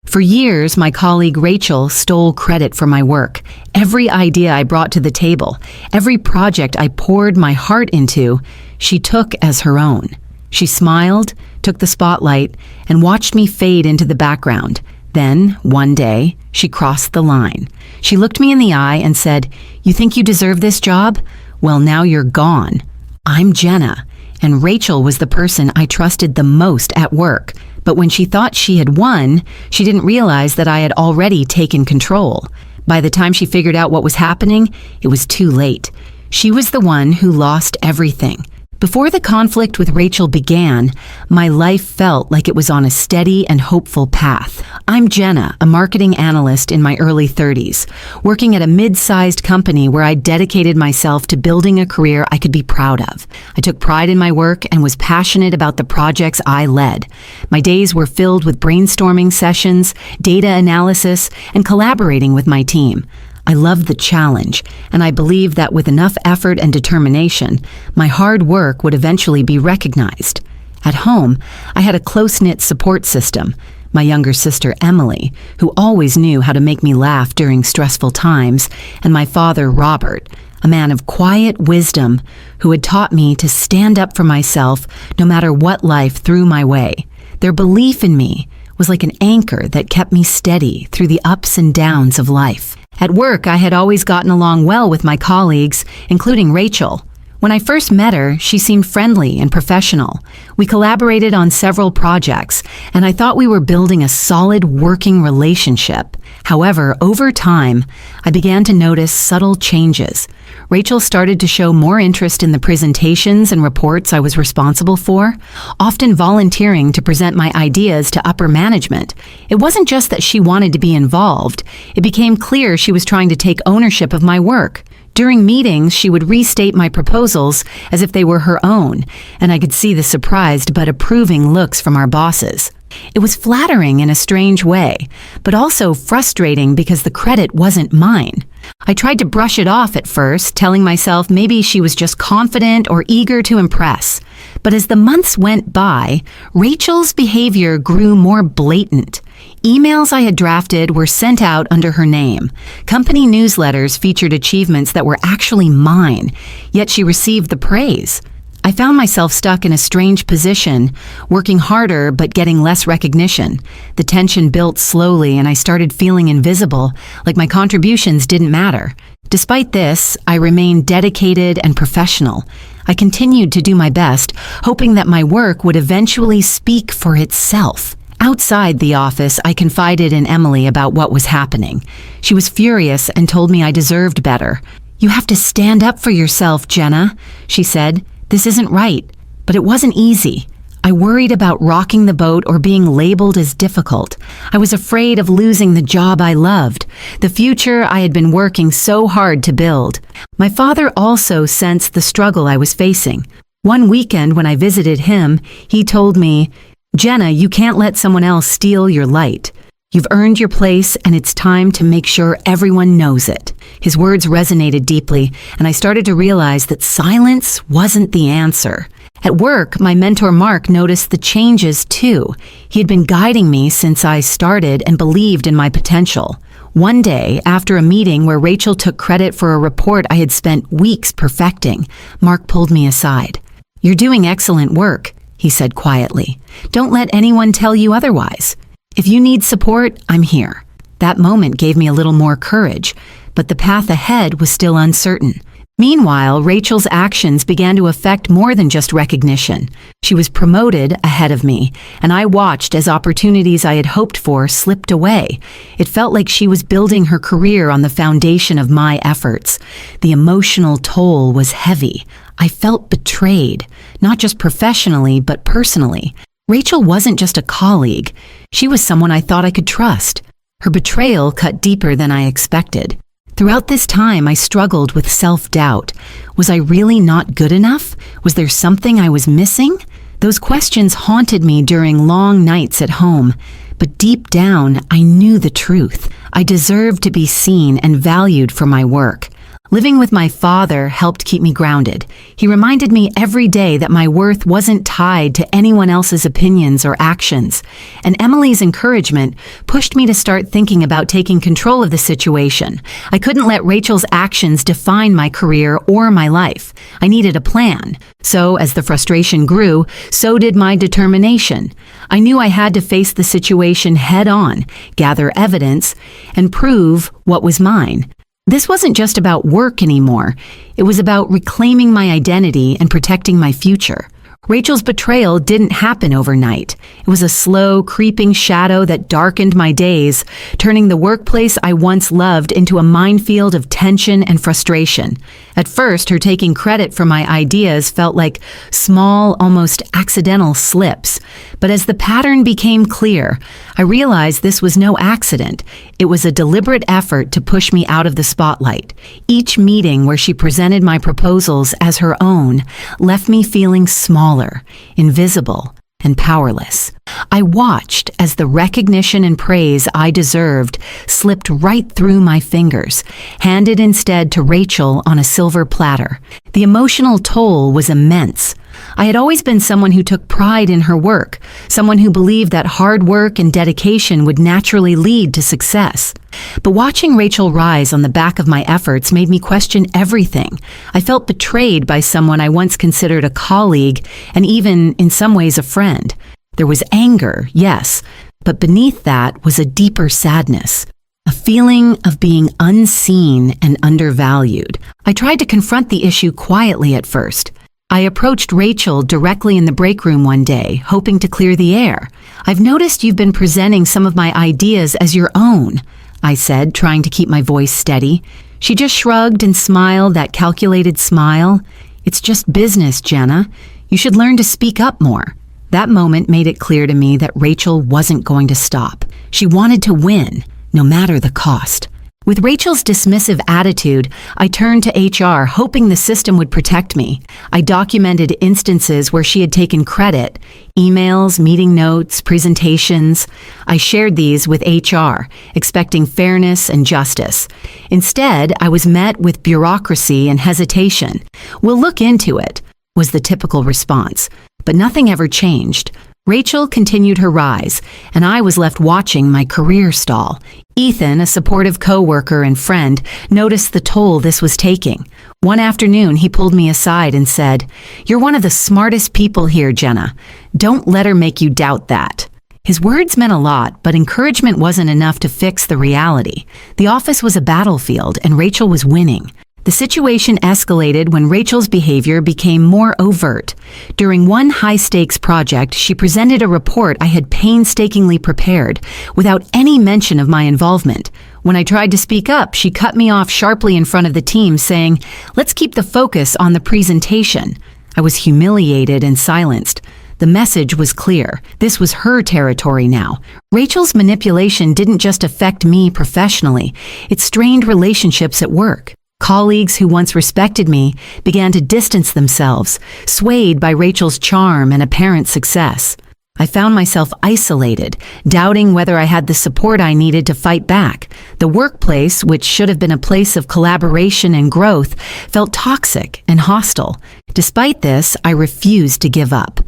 For years, my colleague Rachel stole credit for my work. Every idea I brought to the table, every project I poured my heart into, she took as her own. She smiled, took the spotlight, and watched me fade into the background. Then, one day, she crossed the line. She looked me in the eye and said, "You think you deserve this job? Well, now you're gone. I'm Jenna." And Rachel was the person I trusted the most at work. But when she thought she had won, she didn't realize that I had already taken control. By the time she figured out what was happening, it was too late. She was the one who lost everything. Before the conflict with Rachel began, my life felt like it was on a steady and hopeful path. I'm Jenna, a marketing analyst in my early 30s, working at a mid-sized company where I dedicated myself to building a career I could be proud of. I took pride in my work and was passionate about the projects I led. My days were filled with brainstorming sessions, data analysis, and collaborating with my team. I loved the challenge, and I believed that with enough effort and determination, my hard work would eventually be recognized. At home, I had a close-knit support system. My younger sister, Emily, who always knew how to make me laugh during stressful times, and my father, Robert, a man of quiet wisdom who had taught me to stand up for myself no matter what life threw my way. Their belief in me was like an anchor that kept me steady through the ups and downs of life. At work, I had always gotten along well with my colleagues, including Rachel. When I first met her, she seemed friendly and professional. We collaborated on several projects, and I thought we were building a solid working relationship. However, over time, I began to notice subtle changes. Rachel started to show more interest in the presentations and reports I was responsible for, often volunteering to present my ideas to upper management. It wasn't just that she wanted to be involved. It became clear she was trying to take ownership of my work. During meetings, she would restate my proposals as if they were her own, and I could see the surprised but approving looks from our bosses. It was flattering in a strange way, but also frustrating because the credit wasn't mine. I tried to brush it off at first, telling myself maybe she was just confident or eager to impress. But as the months went by, Rachel's behavior grew more blatant. Emails I had drafted were sent out under her name. Company newsletters featured achievements that were actually mine, yet she received the praise. I found myself stuck in a strange position, working harder but getting less recognition. The tension built slowly and I started feeling invisible, like my contributions didn't matter. Despite this, I remained dedicated and professional. I continued to do my best, hoping that my work would eventually speak for itself. Outside the office, I confided in Emily about what was happening. She was furious and told me I deserved better. "You have to stand up for yourself, Jenna," she said. "This isn't right." But it wasn't easy. I worried about rocking the boat or being labeled as difficult. I was afraid of losing the job I loved, the future I had been working so hard to build. My father also sensed the struggle I was facing. One weekend when I visited him, he told me, "Jenna, you can't let someone else steal your light. You've earned your place and it's time to make sure everyone knows it." His words resonated deeply, and I started to realize that silence wasn't the answer. At work, my mentor Mark noticed the changes too. He had been guiding me since I started and believed in my potential. One day, after a meeting where Rachel took credit for a report I had spent weeks perfecting, Mark pulled me aside. "You're doing excellent work," he said quietly. "Don't let anyone tell you otherwise. If you need support, I'm here." That moment gave me a little more courage, but the path ahead was still uncertain. Meanwhile, Rachel's actions began to affect more than just recognition. She was promoted ahead of me, and I watched as opportunities I had hoped for slipped away. It felt like she was building her career on the foundation of my efforts. The emotional toll was heavy. I felt betrayed, not just professionally, but personally. Rachel wasn't just a colleague. She was someone I thought I could trust. Her betrayal cut deeper than I expected. Throughout this time, I struggled with self-doubt. Was I really not good enough? Was there something I was missing? Those questions haunted me during long nights at home. But deep down, I knew the truth. I deserved to be seen and valued for my work. Living with my father helped keep me grounded. He reminded me every day that my worth wasn't tied to anyone else's opinions or actions. And Emily's encouragement pushed me to start thinking about taking control of the situation. I couldn't let Rachel's actions define my career or my life. I needed a plan. So, as the frustration grew, so did my determination. I knew I had to face the situation head on, gather evidence, and prove what was mine. This wasn't just about work anymore. It was about reclaiming my identity and protecting my future. Rachel's betrayal didn't happen overnight. It was a slow, creeping shadow that darkened my days, turning the workplace I once loved into a minefield of tension and frustration. At first, her taking credit for my ideas felt like small, almost accidental slips. But as the pattern became clear, I realized this was no accident. It was a deliberate effort to push me out of the spotlight. Each meeting where she presented my proposals as her own left me feeling smaller, invisible, and powerless. I watched as the recognition and praise I deserved slipped right through my fingers, handed instead to Rachel on a silver platter. The emotional toll was immense. I had always been someone who took pride in her work, someone who believed that hard work and dedication would naturally lead to success. But watching Rachel rise on the back of my efforts made me question everything. I felt betrayed by someone I once considered a colleague and even, in some ways, a friend. There was anger, yes, but beneath that was a deeper sadness. A feeling of being unseen and undervalued. I tried to confront the issue quietly at first. I approached Rachel directly in the break room one day, hoping to clear the air. "I've noticed you've been presenting some of my ideas as your own," I said, trying to keep my voice steady. She just shrugged and smiled that calculated smile. "It's just business, Jenna. You should learn to speak up more." That moment made it clear to me that Rachel wasn't going to stop. She wanted to win, no matter the cost. With Rachel's dismissive attitude, I turned to HR, hoping the system would protect me. I documented instances where she had taken credit, emails, meeting notes, presentations. I shared these with HR, expecting fairness and justice. Instead, I was met with bureaucracy and hesitation. "We'll look into it," was the typical response. But nothing ever changed. Rachel continued her rise, and I was left watching my career stall. Ethan, a supportive coworker and friend, noticed the toll this was taking. One afternoon, he pulled me aside and said, "You're one of the smartest people here, Jenna. Don't let her make you doubt that." His words meant a lot, but encouragement wasn't enough to fix the reality. The office was a battlefield, and Rachel was winning. The situation escalated when Rachel's behavior became more overt. During one high-stakes project, she presented a report I had painstakingly prepared, without any mention of my involvement. When I tried to speak up, she cut me off sharply in front of the team, saying, "Let's keep the focus on the presentation." I was humiliated and silenced. The message was clear. This was her territory now. Rachel's manipulation didn't just affect me professionally, it strained relationships at work. Colleagues who once respected me began to distance themselves, swayed by Rachel's charm and apparent success. I found myself isolated, doubting whether I had the support I needed to fight back. The workplace, which should have been a place of collaboration and growth, felt toxic and hostile. Despite this, I refused to give up.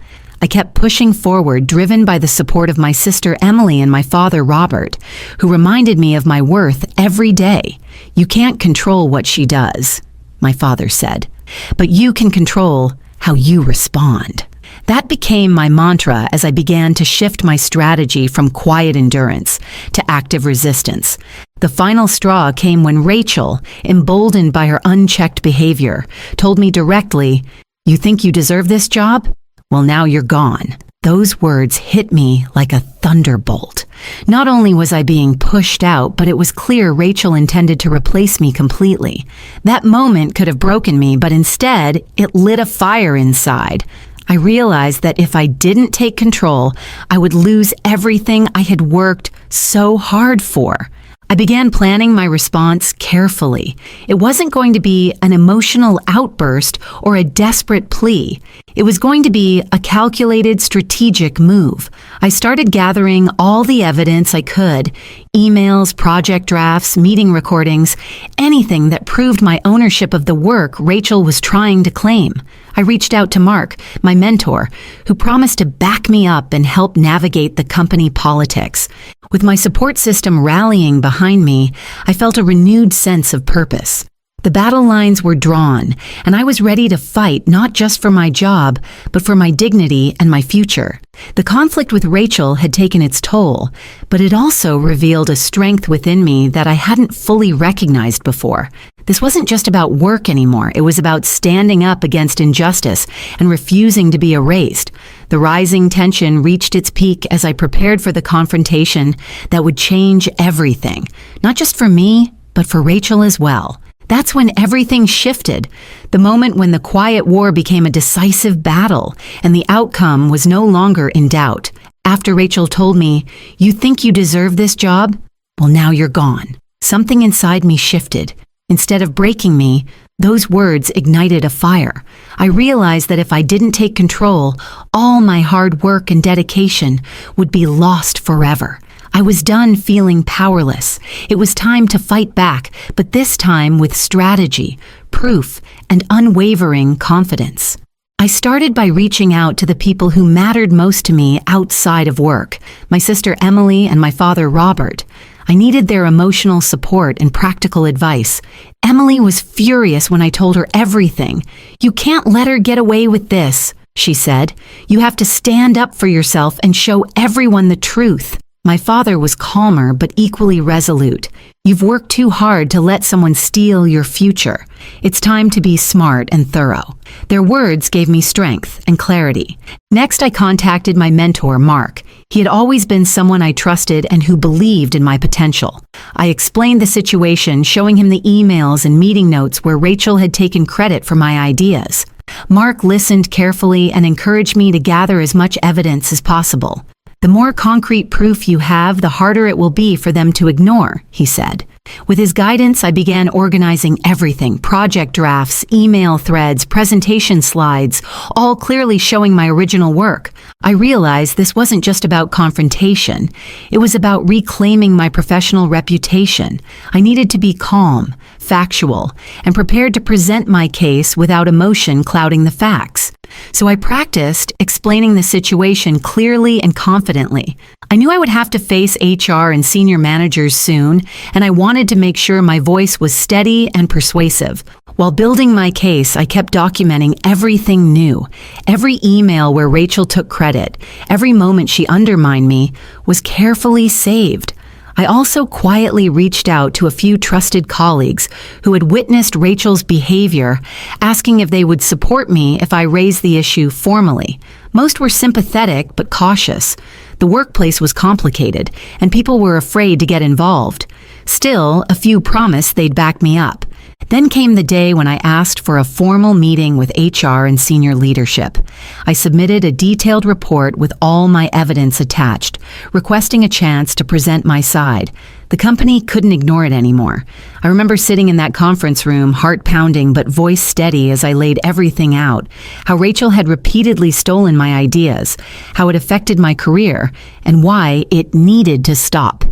I kept pushing forward, driven by the support of my sister Emily and my father Robert, who reminded me of my worth every day. "You can't control what she does," my father said, "but you can control how you respond." That became my mantra as I began to shift my strategy from quiet endurance to active resistance. The final straw came when Rachel, emboldened by her unchecked behavior, told me directly, "You think you deserve this job? Well, now you're gone." Those words hit me like a thunderbolt. Not only was I being pushed out, but it was clear Rachel intended to replace me completely. That moment could have broken me, but instead, it lit a fire inside. I realized that if I didn't take control, I would lose everything I had worked so hard for. I began planning my response carefully. It wasn't going to be an emotional outburst or a desperate plea. It was going to be a calculated, strategic move. I started gathering all the evidence I could: emails, project drafts, meeting recordings, anything that proved my ownership of the work Rachel was trying to claim. I reached out to Mark, my mentor, who promised to back me up and help navigate the company politics. With my support system rallying behind me, I felt a renewed sense of purpose. The battle lines were drawn, and I was ready to fight not just for my job, but for my dignity and my future. The conflict with Rachel had taken its toll, but it also revealed a strength within me that I hadn't fully recognized before. This wasn't just about work anymore. It was about standing up against injustice and refusing to be erased. The rising tension reached its peak as I prepared for the confrontation that would change everything, not just for me, but for Rachel as well. That's when everything shifted, the moment when the quiet war became a decisive battle and the outcome was no longer in doubt. After Rachel told me, "You think you deserve this job? Well, now you're gone." Something inside me shifted. Instead of breaking me, those words ignited a fire. I realized that if I didn't take control, all my hard work and dedication would be lost forever. I was done feeling powerless. It was time to fight back, but this time with strategy, proof, and unwavering confidence. I started by reaching out to the people who mattered most to me outside of work: my sister Emily and my father Robert. I needed their emotional support and practical advice. Emily was furious when I told her everything. "You can't let her get away with this," she said. "You have to stand up for yourself and show everyone the truth." My father was calmer but equally resolute. "You've worked too hard to let someone steal your future. It's time to be smart and thorough." Their words gave me strength and clarity. Next, I contacted my mentor, Mark. He had always been someone I trusted and who believed in my potential. I explained the situation, showing him the emails and meeting notes where Rachel had taken credit for my ideas. Mark listened carefully and encouraged me to gather as much evidence as possible. "The more concrete proof you have, the harder it will be for them to ignore," he said. With his guidance, I began organizing everything: project drafts, email threads, presentation slides, all clearly showing my original work. I realized this wasn't just about confrontation. It was about reclaiming my professional reputation. I needed to be calm, factual, and prepared to present my case without emotion clouding the facts. So I practiced explaining the situation clearly and confidently. I knew I would have to face HR and senior managers soon, and I wanted to make sure my voice was steady and persuasive. While building my case, I kept documenting everything new. Every email where Rachel took credit, every moment she undermined me, was carefully saved. I also quietly reached out to a few trusted colleagues who had witnessed Rachel's behavior, asking if they would support me if I raised the issue formally. Most were sympathetic but cautious. The workplace was complicated, and people were afraid to get involved. Still, a few promised they'd back me up. Then came the day when I asked for a formal meeting with HR and senior leadership. I submitted a detailed report with all my evidence attached, requesting a chance to present my side. The company couldn't ignore it anymore. I remember sitting in that conference room, heart pounding but voice steady as I laid everything out: how Rachel had repeatedly stolen my ideas, how it affected my career, and why it needed to stop.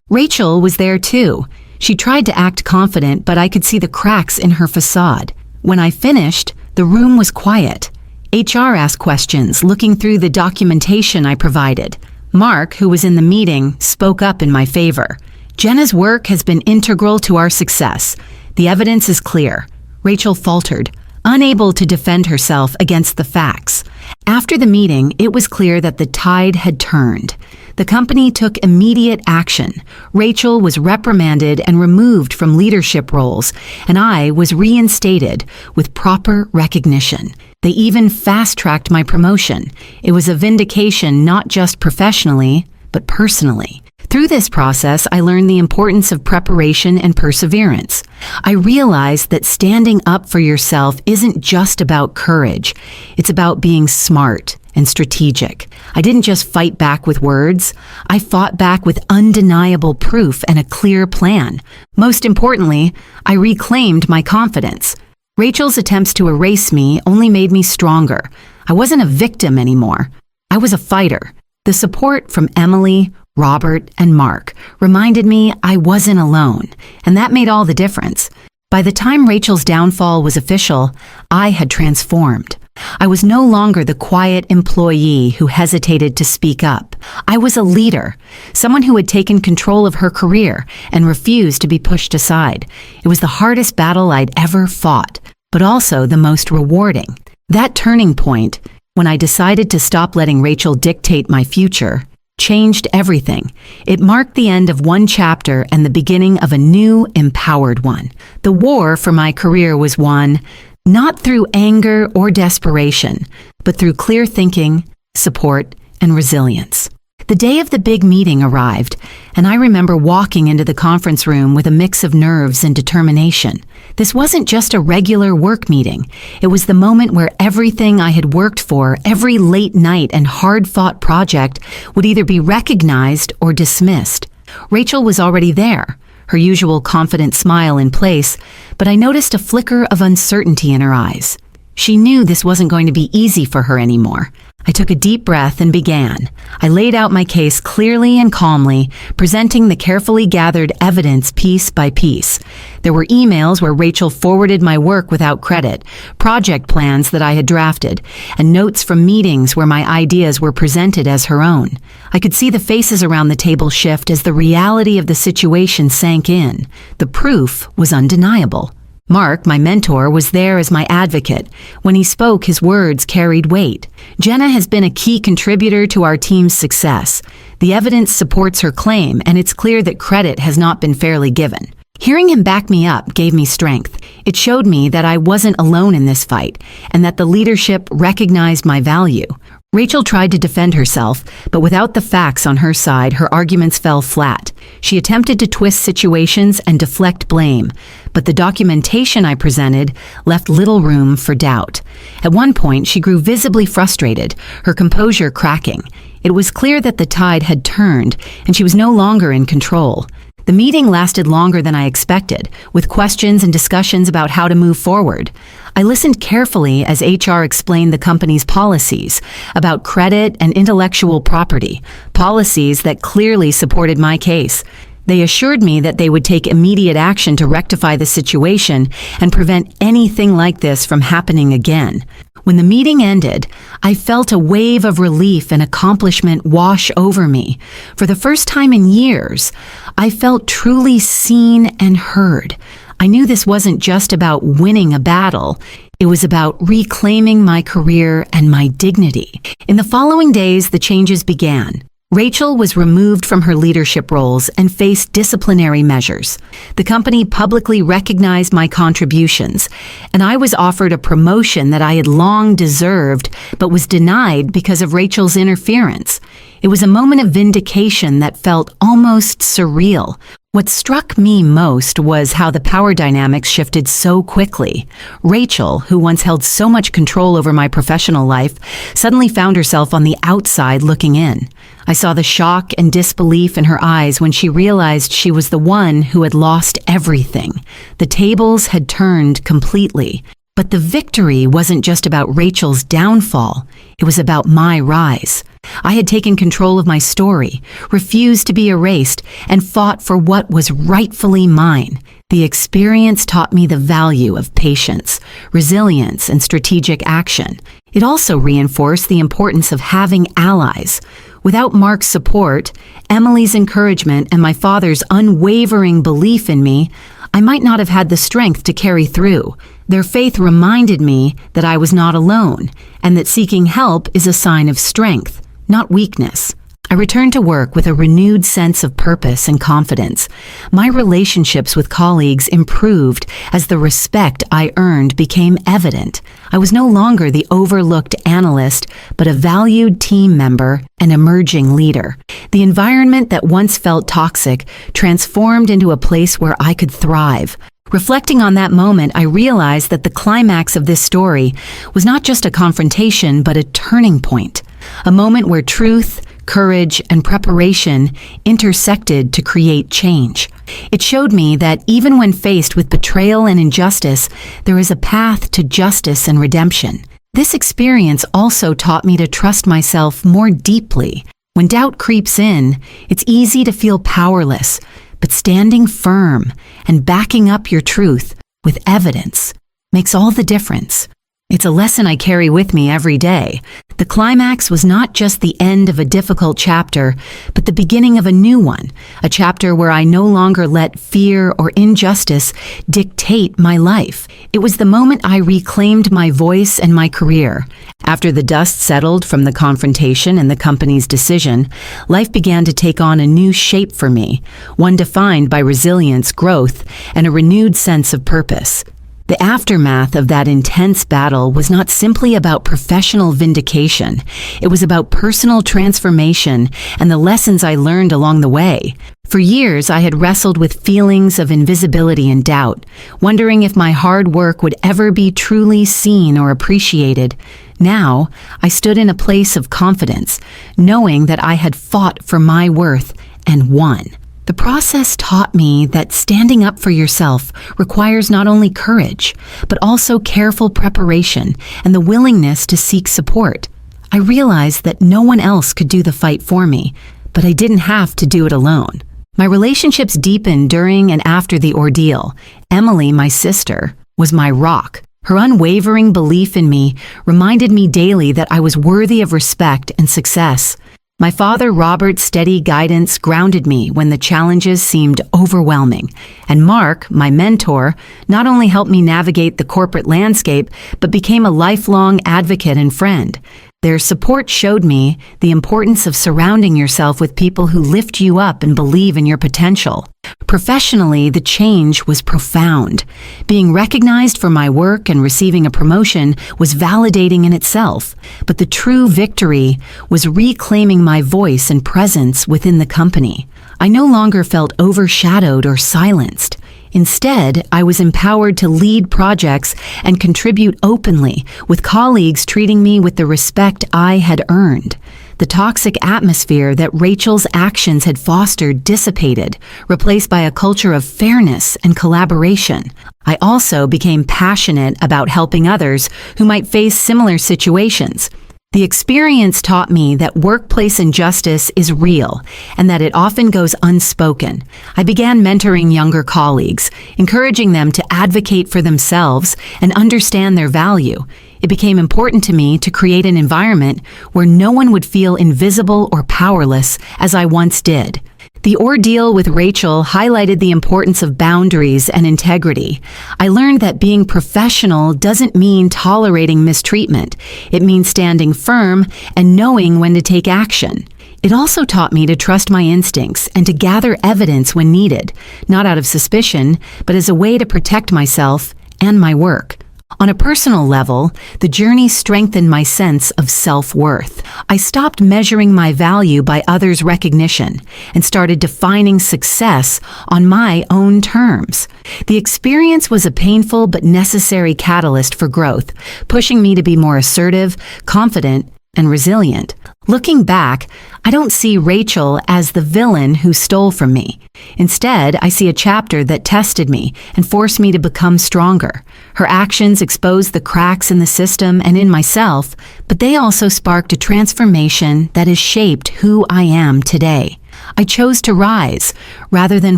Rachel was there too. She tried to act confident, but I could see the cracks in her facade. When I finished, the room was quiet. HR asked questions, looking through the documentation I provided. Mark, who was in the meeting, spoke up in my favor. "Jenna's work has been integral to our success. The evidence is clear." Rachel faltered, unable to defend herself against the facts. After the meeting, it was clear that the tide had turned. The company took immediate action. Rachel was reprimanded and removed from leadership roles, and I was reinstated with proper recognition. They even fast-tracked my promotion. It was a vindication not just professionally, but personally. Through this process, I learned the importance of preparation and perseverance. I realized that standing up for yourself isn't just about courage. It's about being smart and strategic. I didn't just fight back with words. I fought back with undeniable proof and a clear plan. Most importantly, I reclaimed my confidence. Rachel's attempts to erase me only made me stronger. I wasn't a victim anymore. I was a fighter. The support from Emily, Robert, and Mark reminded me I wasn't alone, and that made all the difference. By the time Rachel's downfall was official, I had transformed. I was no longer the quiet employee who hesitated to speak up. I was a leader, someone who had taken control of her career and refused to be pushed aside. It was the hardest battle I'd ever fought, but also the most rewarding. That turning point, when I decided to stop letting Rachel dictate my future, changed everything. It marked the end of one chapter and the beginning of a new, empowered one. The war for my career was won, not through anger or desperation, but through clear thinking, support, and resilience. The day of the big meeting arrived, and I remember walking into the conference room with a mix of nerves and determination. This wasn't just a regular work meeting. It was the moment where everything I had worked for, every late night and hard-fought project, would either be recognized or dismissed. Rachel was already there, her usual confident smile in place, but I noticed a flicker of uncertainty in her eyes. She knew this wasn't going to be easy for her anymore. I took a deep breath and began. I laid out my case clearly and calmly, presenting the carefully gathered evidence piece by piece. There were emails where Rachel forwarded my work without credit, project plans that I had drafted, and notes from meetings where my ideas were presented as her own. I could see the faces around the table shift as the reality of the situation sank in. The proof was undeniable. Mark, my mentor, was there as my advocate. When he spoke, his words carried weight. Jenna has been a key contributor to our team's success. The evidence supports her claim, and it's clear that credit has not been fairly given. Hearing him back me up gave me strength. It showed me that I wasn't alone in this fight, and that the leadership recognized my value. Rachel tried to defend herself, but without the facts on her side, her arguments fell flat. She attempted to twist situations and deflect blame, but the documentation I presented left little room for doubt. At one point, she grew visibly frustrated, her composure cracking. It was clear that the tide had turned, and she was no longer in control. The meeting lasted longer than I expected, with questions and discussions about how to move forward. I listened carefully as HR explained the company's policies about credit and intellectual property, policies that clearly supported my case. They assured me that they would take immediate action to rectify the situation and prevent anything like this from happening again. When the meeting ended, I felt a wave of relief and accomplishment wash over me. For the first time in years, I felt truly seen and heard. I knew this wasn't just about winning a battle. It was about reclaiming my career and my dignity. In the following days, the changes began. Rachel was removed from her leadership roles and faced disciplinary measures. The company publicly recognized my contributions, and I was offered a promotion that I had long deserved but was denied because of Rachel's interference. It was a moment of vindication that felt almost surreal. What struck me most was how the power dynamics shifted so quickly. Rachel, who once held so much control over my professional life, suddenly found herself on the outside looking in. I saw the shock and disbelief in her eyes when she realized she was the one who had lost everything. The tables had turned completely. But the victory wasn't just about Rachel's downfall. It was about my rise. I had taken control of my story, refused to be erased, and fought for what was rightfully mine. The experience taught me the value of patience, resilience, and strategic action. It also reinforced the importance of having allies. Without Mark's support, Emily's encouragement, and my father's unwavering belief in me, I might not have had the strength to carry through. Their faith reminded me that I was not alone, and that seeking help is a sign of strength, not weakness. I returned to work with a renewed sense of purpose and confidence. My relationships with colleagues improved as the respect I earned became evident. I was no longer the overlooked analyst, but a valued team member and emerging leader. The environment that once felt toxic transformed into a place where I could thrive. Reflecting on that moment, I realized that the climax of this story was not just a confrontation, but a turning point. A moment where truth, courage, and preparation intersected to create change. It showed me that even when faced with betrayal and injustice, there is a path to justice and redemption. This experience also taught me to trust myself more deeply. When doubt creeps in, it's easy to feel powerless, but standing firm and backing up your truth with evidence makes all the difference. It's a lesson I carry with me every day. The climax was not just the end of a difficult chapter, but the beginning of a new one, a chapter where I no longer let fear or injustice dictate my life. It was the moment I reclaimed my voice and my career. After the dust settled from the confrontation and the company's decision, life began to take on a new shape for me, one defined by resilience, growth, and a renewed sense of purpose. The aftermath of that intense battle was not simply about professional vindication. It was about personal transformation and the lessons I learned along the way. For years, I had wrestled with feelings of invisibility and doubt, wondering if my hard work would ever be truly seen or appreciated. Now, I stood in a place of confidence, knowing that I had fought for my worth and won. The process taught me that standing up for yourself requires not only courage, but also careful preparation and the willingness to seek support. I realized that no one else could do the fight for me, but I didn't have to do it alone. My relationships deepened during and after the ordeal. Emily, my sister, was my rock. Her unwavering belief in me reminded me daily that I was worthy of respect and success. My father, Robert's steady guidance grounded me when the challenges seemed overwhelming. And Mark, my mentor, not only helped me navigate the corporate landscape, but became a lifelong advocate and friend. Their support showed me the importance of surrounding yourself with people who lift you up and believe in your potential. Professionally, the change was profound. Being recognized for my work and receiving a promotion was validating in itself, but the true victory was reclaiming my voice and presence within the company. I no longer felt overshadowed or silenced. Instead, I was empowered to lead projects and contribute openly, with colleagues treating me with the respect I had earned. The toxic atmosphere that Rachel's actions had fostered dissipated, replaced by a culture of fairness and collaboration. I also became passionate about helping others who might face similar situations. The experience taught me that workplace injustice is real and that it often goes unspoken. I began mentoring younger colleagues, encouraging them to advocate for themselves and understand their value. It became important to me to create an environment where no one would feel invisible or powerless as I once did. The ordeal with Rachel highlighted the importance of boundaries and integrity. I learned that being professional doesn't mean tolerating mistreatment. It means standing firm and knowing when to take action. It also taught me to trust my instincts and to gather evidence when needed, not out of suspicion, but as a way to protect myself and my work. On a personal level, the journey strengthened my sense of self-worth. I stopped measuring my value by others' recognition and started defining success on my own terms. The experience was a painful but necessary catalyst for growth, pushing me to be more assertive, confident, and resilient. Looking back, I don't see Rachel as the villain who stole from me. Instead, I see a chapter that tested me and forced me to become stronger. Her actions exposed the cracks in the system and in myself, but they also sparked a transformation that has shaped who I am today. I chose to rise rather than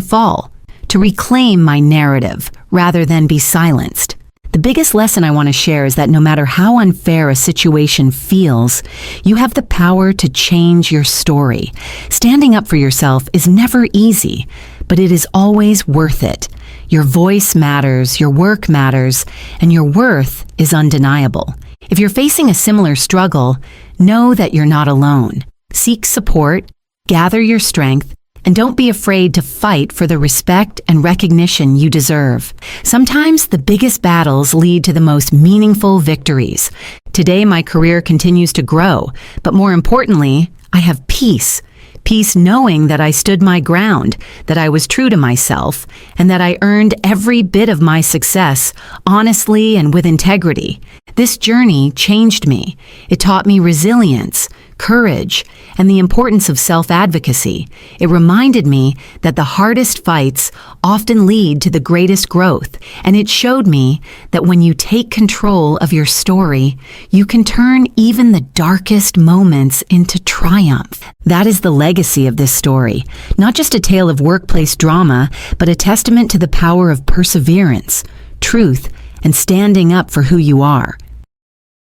fall, to reclaim my narrative rather than be silenced. The biggest lesson I want to share is that no matter how unfair a situation feels, you have the power to change your story. Standing up for yourself is never easy, but it is always worth it. Your voice matters, your work matters, and your worth is undeniable. If you're facing a similar struggle, know that you're not alone. Seek support, gather your strength, and don't be afraid to fight for the respect and recognition you deserve. Sometimes the biggest battles lead to the most meaningful victories. Today, my career continues to grow, but more importantly, I have peace. Peace knowing that I stood my ground, that I was true to myself, and that I earned every bit of my success honestly and with integrity. This journey changed me. It taught me resilience, courage, and the importance of self-advocacy. It reminded me that the hardest fights often lead to the greatest growth, and it showed me that when you take control of your story, you can turn even the darkest moments into triumph. That is the legacy of this story, not just a tale of workplace drama, but a testament to the power of perseverance, truth, and standing up for who you are.